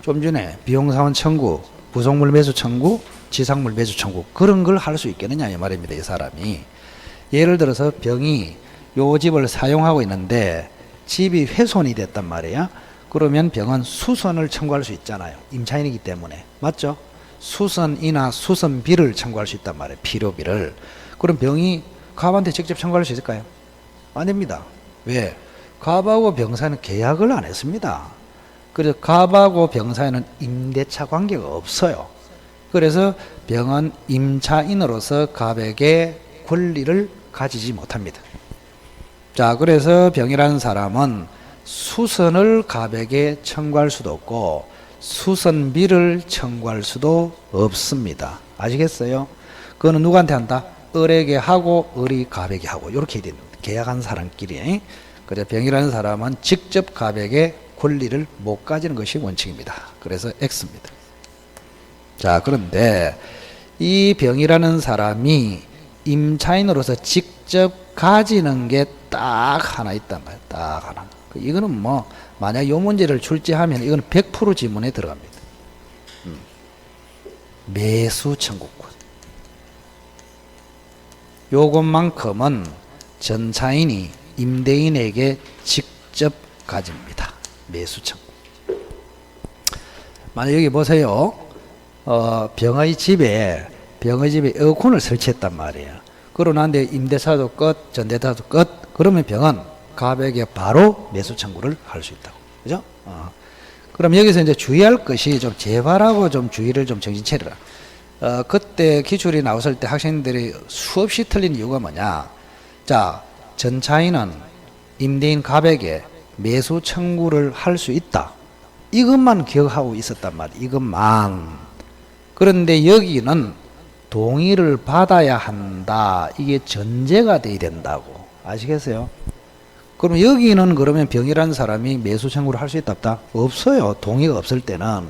좀 전에 비용사원 청구, 부속물 매수 청구, 지상물 매수 청구, 그런 걸 할 수 있겠느냐 이 말입니다. 이 사람이. 예를 들어서 병이 요 집을 사용하고 있는데 집이 훼손이 됐단 말이야. 그러면 병은 수선을 청구할 수 있잖아요. 임차인이기 때문에. 맞죠? 수선이나 수선비를 청구할 수 있단 말이에요. 필요비를. 그럼 병이 갑한테 직접 청구할 수 있을까요? 안 됩니다. 왜? 갑하고 병사는 계약을 안 했습니다. 그래서 갑하고 병사에는 임대차 관계가 없어요. 그래서 병은 임차인으로서 갑에게 권리를 가지지 못합니다. 자, 그래서 병이라는 사람은 수선을 갑에게 청구할 수도 없고 수선비를 청구할 수도 없습니다. 아시겠어요? 그거는 누구한테 한다? 을에게 하고 을이 갑에게 하고 이렇게 되는 계약한 사람끼리. 그래서 병이라는 사람은 직접 갑에게 권리를 못 가지는 것이 원칙입니다. 그래서 X입니다. 자, 그런데 이 병이라는 사람이 임차인으로서 직접 가지는 게 딱 하나 있단 말이에요. 딱 하나. 이거는 뭐 만약 요 문제를 출제하면 이거는 100% 지문에 들어갑니다. 매수 청구권. 요것만큼은 전차인이 임대인에게 직접 가집니다. 매수 청구. 만약 여기 보세요. 병의 집에 에어컨을 설치했단 말이에요. 그러고 난데 임대차도 끝, 전대차도 끝. 그러면 병은 갑에게 바로 매수 청구를 할 수 있다고. 그죠? 그럼 여기서 이제 주의할 것이 좀 제발하고 좀 주의를 좀 정신 차리라. 그때 기출이 나왔을 때 학생들이 수없이 틀린 이유가 뭐냐. 자, 전차인은 임대인 갑에게 매수 청구를 할 수 있다. 이것만 기억하고 있었단 말이에요. 이것만. 그런데 여기는 동의를 받아야 한다. 이게 전제가 돼야 된다고. 아시겠어요? 그럼 여기는 그러면 병이라는 사람이 매수 청구를 할 수 있다 없다? 없어요. 동의가 없을 때는.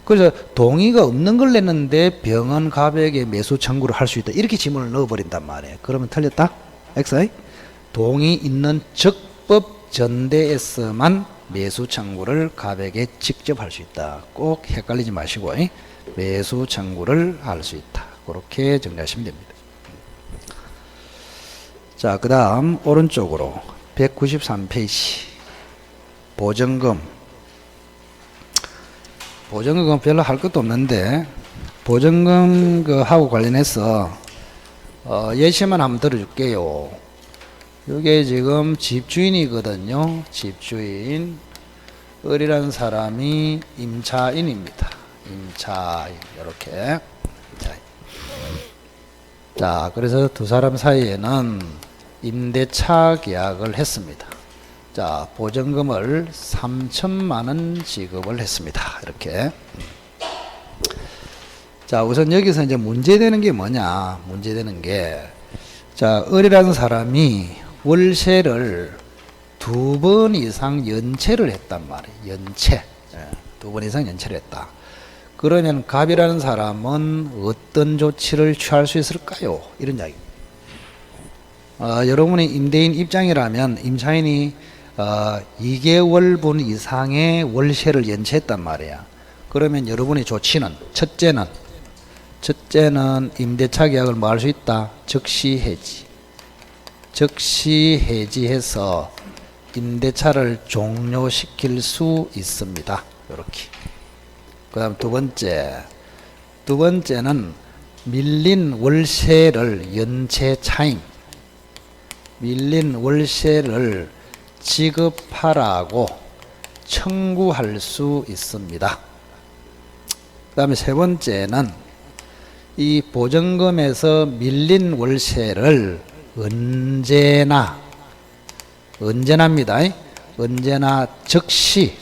그래서 동의가 없는 걸 냈는데 병은 갑에게 매수 청구를 할 수 있다. 이렇게 지문을 넣어버린단 말이에요. 그러면 틀렸다? X. 동의 있는 적법 전대에서만 매수 청구를 갑에게 직접 할 수 있다. 꼭 헷갈리지 마시고 매수 청구를 할 수 있다. 그렇게 정리하시면 됩니다. 자, 그 다음 오른쪽으로 193페이지 보증금은 별로 할 것도 없는데 보증금 하고 관련해서 예시만 한번 들어줄게요. 이게 지금 집주인이거든요. 집주인. 을이라는 사람이 임차인입니다. 임차인. 이렇게. 자, 그래서 두 사람 사이에는 임대차 계약을 했습니다. 자, 보증금을 3천만 원 지급을 했습니다. 이렇게. 자, 우선 여기서 이제 문제되는 게 뭐냐? 문제되는 게, 자, 을이라는 사람이 월세를 2번 이상 연체를 했단 말이에요. 연체. 2번 이상 연체를 했다. 그러면 갑이라는 사람은 어떤 조치를 취할 수 있을까요? 이런 이야기입니다. 여러분이 임대인 입장이라면 임차인이 2개월분 이상의 월세를 연체했단 말이야. 그러면 여러분의 조치는 첫째는 임대차 계약을 뭐 할 수 있다? 즉시 해지. 즉시 해지해서 임대차를 종료시킬 수 있습니다. 이렇게. 그 다음 두 번째는 밀린 월세를 연체차임. 밀린 월세를 지급하라고 청구할 수 있습니다. 그 다음에 세 번째는 이 보증금에서 밀린 월세를 언제나입니다. 언제나 즉시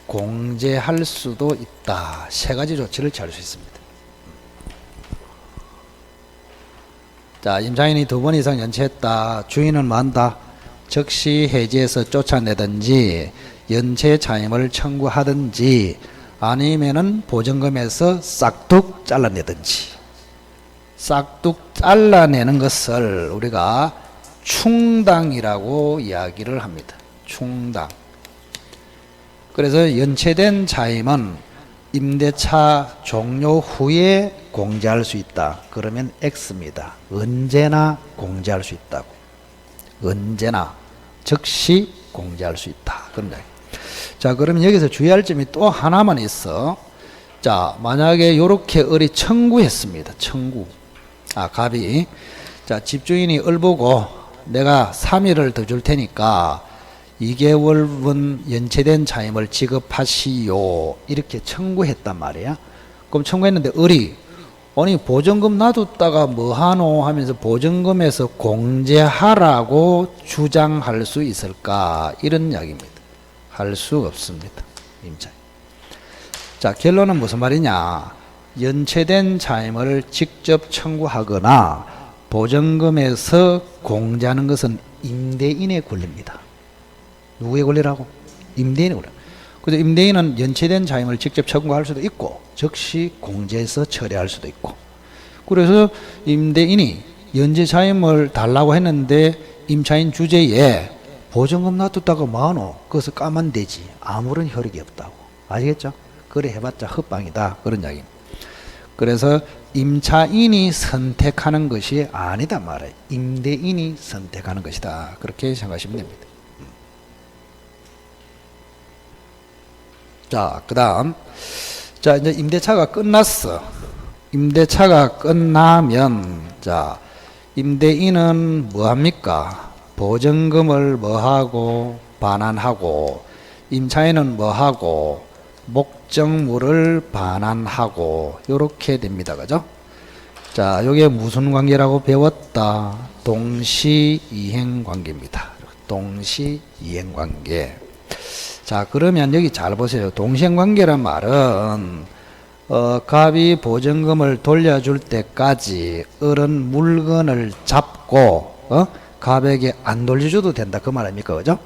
공제할 수도 있다. 세 가지 조치를 취할 수 있습니다. 자, 임차인이 2번 이상 연체했다. 주인은 뭐 한다? 즉시 해지해서 쫓아내든지 연체 차임을 청구하든지 아니면은 보증금에서 싹둑 잘라내든지. 싹둑 잘라내는 것을 우리가 충당이라고 이야기를 합니다. 충당. 그래서 연체된 차임은 임대차 종료 후에 공제할 수 있다. 그러면 X입니다. 언제나 공제할 수 있다고. 언제나 즉시 공제할 수 있다. 그런 이야기. 자, 그러면 여기서 주의할 점이 또 하나만 있어. 자, 만약에 요렇게 을이 청구했습니다. 청구. 갑이. 자, 집주인이 을 보고 내가 3일을 더 줄 테니까 2개월분 연체된 차임을 지급하시오. 이렇게 청구했단 말이야. 그럼 청구했는데 을이 아니 보증금 놔뒀다가 뭐하노 하면서 보증금에서 공제하라고 주장할 수 있을까? 이런 이야기입니다. 할 수 없습니다. 임차인. 자, 결론은 무슨 말이냐? 연체된 차임을 직접 청구하거나 보증금에서 공제하는 것은 임대인의 권리입니다. 누구의 권리라고? 임대인의 권리. 그래서 임대인은 연체된 차임을 직접 청구할 수도 있고 즉시 공제해서 처리할 수도 있고. 그래서 임대인이 연체 차임을 달라고 했는데 임차인 주제에 보증금 놔뒀다가 뭐하노? 그것을 까만 되지. 아무런 효력이 없다고. 아시겠죠? 그래 해봤자 헛방이다. 그런 이야기입니다. 그래서 임차인이 선택하는 것이 아니다 말이에요. 임대인이 선택하는 것이다. 그렇게 생각하시면 됩니다. 자, 그 다음. 자, 이제 임대차가 끝났어. 임대차가 끝나면, 자, 임대인은 뭐 합니까? 보증금을 뭐 하고, 반환하고, 임차인은 뭐 하고, 목적물을 반환하고, 요렇게 됩니다. 그죠? 자, 요게 무슨 관계라고 배웠다? 동시이행 관계입니다. 동시이행 관계. 자, 그러면 여기 잘 보세요. 동시행관계란 말은 갑이 보증금을 돌려줄 때까지 을은 물건을 잡고 갑에게 안 돌려줘도 된다 그 말 아닙니까? 그죠?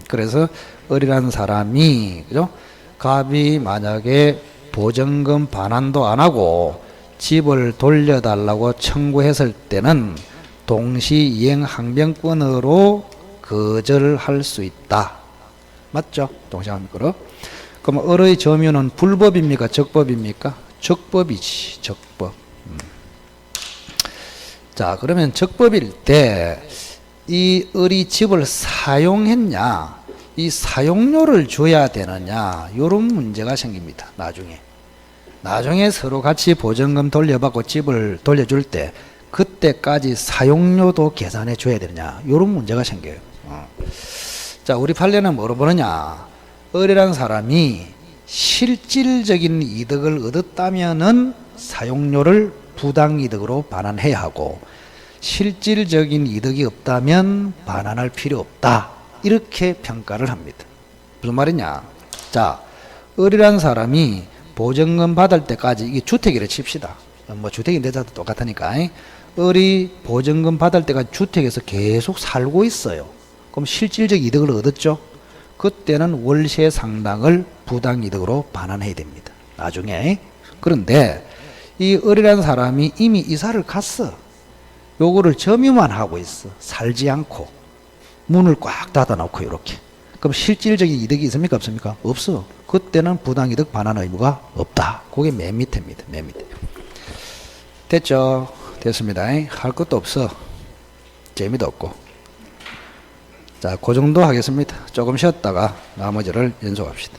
그래서 을이라는 사람이 그죠? 갑이 만약에 보증금 반환도 안 하고 집을 돌려달라고 청구했을 때는 동시이행 항변권으로 거절할 수 있다. 맞죠? 동시행항변권으로. 그럼 을의 점유는 불법입니까? 적법입니까? 적법이지. 적법. 자, 그러면 적법일 때 이 을이 집을 사용했냐, 이 사용료를 줘야 되느냐, 이런 문제가 생깁니다. 나중에 서로 같이 보증금 돌려받고 집을 돌려줄 때 그때까지 사용료도 계산해 줘야 되느냐, 이런 문제가 생겨요. 자, 우리 판례는 뭐로 보느냐? 을이라는 사람이 실질적인 이득을 얻었다면은 사용료를 부당이득으로 반환해야 하고, 실질적인 이득이 없다면 반환할 필요 없다. 이렇게 평가를 합니다. 무슨 말이냐? 자, 을이라는 사람이 보증금 받을 때까지, 이게 주택이래 칩시다. 뭐 주택인데 다 똑같으니까. 을이 보증금 받을 때까지 주택에서 계속 살고 있어요. 그럼 실질적 이득을 얻었죠? 그때는 월세 상당을 부당이득으로 반환해야 됩니다. 나중에. 그런데 이 을이라는 사람이 이미 이사를 갔어. 요거를 점유만 하고 있어. 살지 않고. 문을 꽉 닫아놓고 이렇게. 그럼 실질적인 이득이 있습니까? 없습니까? 없어. 그때는 부당이득 반환 의무가 없다. 그게 맨 밑에입니다. 맨 밑에. 됐죠? 됐습니다. 할 것도 없어. 재미도 없고. 자, 그 정도 하겠습니다. 조금 쉬었다가 나머지를 연속합시다.